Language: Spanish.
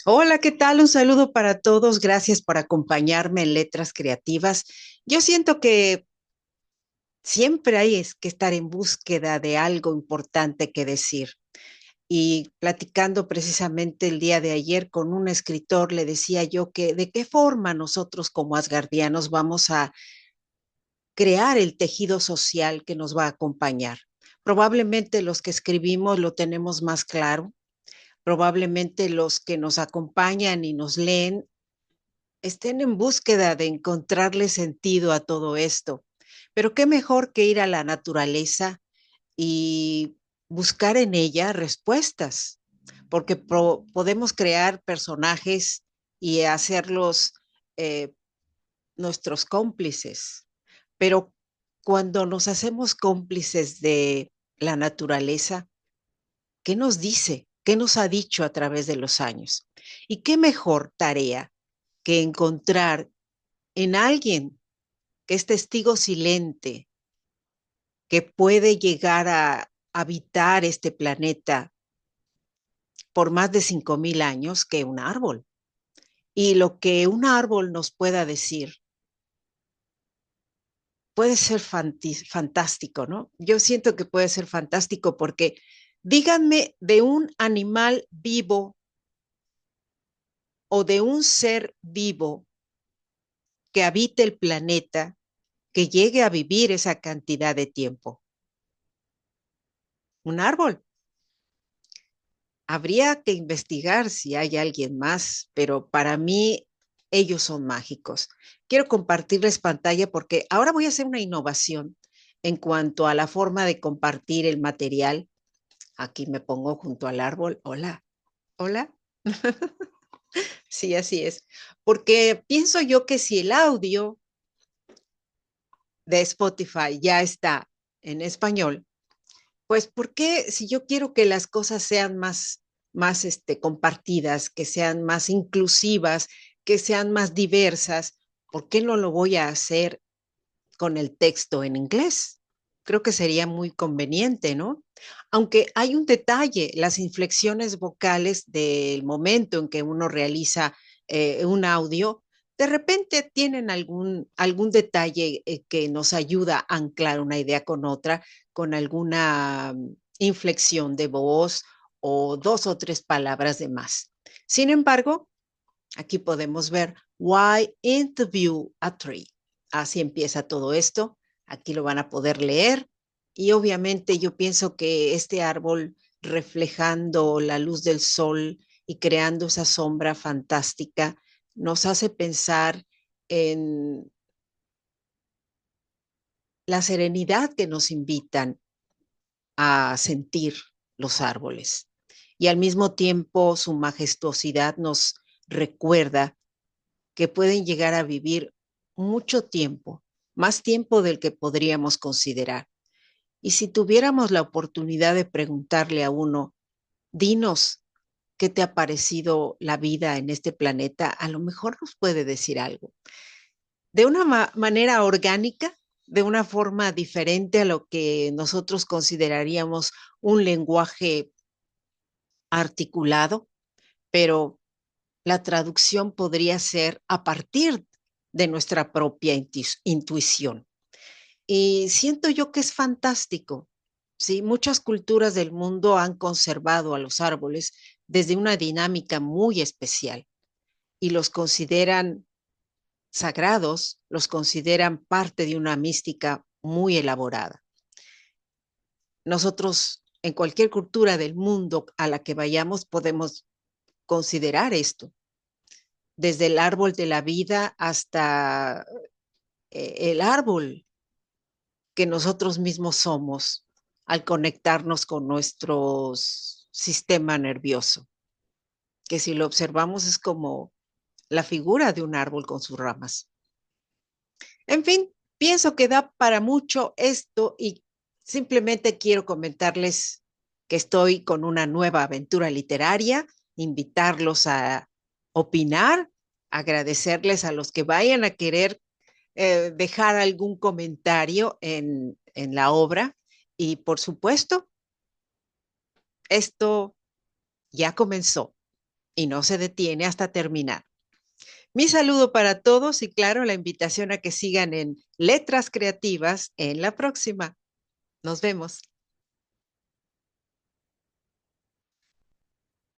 Hola, ¿qué tal? Un saludo para todos. Gracias por acompañarme en Letras Creativas. Yo siento que siempre hay que estar en búsqueda de algo importante que decir. Y platicando precisamente el día de ayer con un escritor, le decía yo que de qué forma nosotros como asgardianos vamos a crear el tejido social que nos va a acompañar. Probablemente los que escribimos lo tenemos más claro, probablemente los que nos acompañan y nos leen estén en búsqueda de encontrarle sentido a todo esto. Pero qué mejor que ir a la naturaleza y buscar en ella respuestas, porque podemos crear personajes y hacerlos eh, nuestros cómplices. Pero cuando nos hacemos cómplices de la naturaleza, ¿qué nos dice? ¿Qué nos ha dicho a través de los años? ¿Y qué mejor tarea que encontrar en alguien que es testigo silente, que puede llegar a habitar este planeta por más de 5.000 años que un árbol? Y lo que un árbol nos pueda decir puede ser fantástico, ¿no? Yo siento que puede ser fantástico porque díganme de un animal vivo o de un ser vivo que habite el planeta, que llegue a vivir esa cantidad de tiempo. Un árbol. Habría que investigar si hay alguien más, pero para mí ellos son mágicos. Quiero compartirles pantalla porque ahora voy a hacer una innovación en cuanto a la forma de compartir el material. Aquí me pongo junto al árbol. Hola, hola. Sí, así es. Porque pienso yo que si el audio de Spotify ya está en español, pues, ¿por qué si yo quiero que las cosas sean más compartidas, que sean más inclusivas, que sean más diversas, ¿por qué no lo voy a hacer con el texto en inglés? Creo que sería muy conveniente, ¿no? Aunque hay un detalle, las inflexiones vocales del momento en que uno realiza un audio, de repente tienen algún detalle que nos ayuda a anclar una idea con otra, con alguna inflexión de voz o dos o tres palabras de más. Sin embargo, aquí podemos ver Why Interview a Tree. Así empieza todo esto. Aquí lo van a poder leer. Y obviamente yo pienso que este árbol reflejando la luz del sol y creando esa sombra fantástica nos hace pensar en la serenidad que nos invitan a sentir los árboles. Y al mismo tiempo su majestuosidad nos recuerda que pueden llegar a vivir mucho tiempo, más tiempo del que podríamos considerar. Y si tuviéramos la oportunidad de preguntarle a uno, dinos qué te ha parecido la vida en este planeta, a lo mejor nos puede decir algo. De una manera orgánica, de una forma diferente a lo que nosotros consideraríamos un lenguaje articulado, pero la traducción podría ser a partir de nuestra propia intuición. Y siento yo que es fantástico. ¿Sí? Muchas culturas del mundo han conservado a los árboles desde una dinámica muy especial y los consideran sagrados, los consideran parte de una mística muy elaborada. Nosotros, en cualquier cultura del mundo a la que vayamos, podemos considerar esto, desde el árbol de la vida hasta el árbol que nosotros mismos somos al conectarnos con nuestro sistema nervioso, que si lo observamos es como la figura de un árbol con sus ramas. En fin, pienso que da para mucho esto y simplemente quiero comentarles que estoy con una nueva aventura literaria, invitarlos a opinar, agradecerles a los que vayan a querer dejar algún comentario en la obra y por supuesto, esto ya comenzó. y no se detiene hasta terminar. Mi saludo para todos y claro, la invitación a que sigan en Letras Creativas en la próxima. Nos vemos.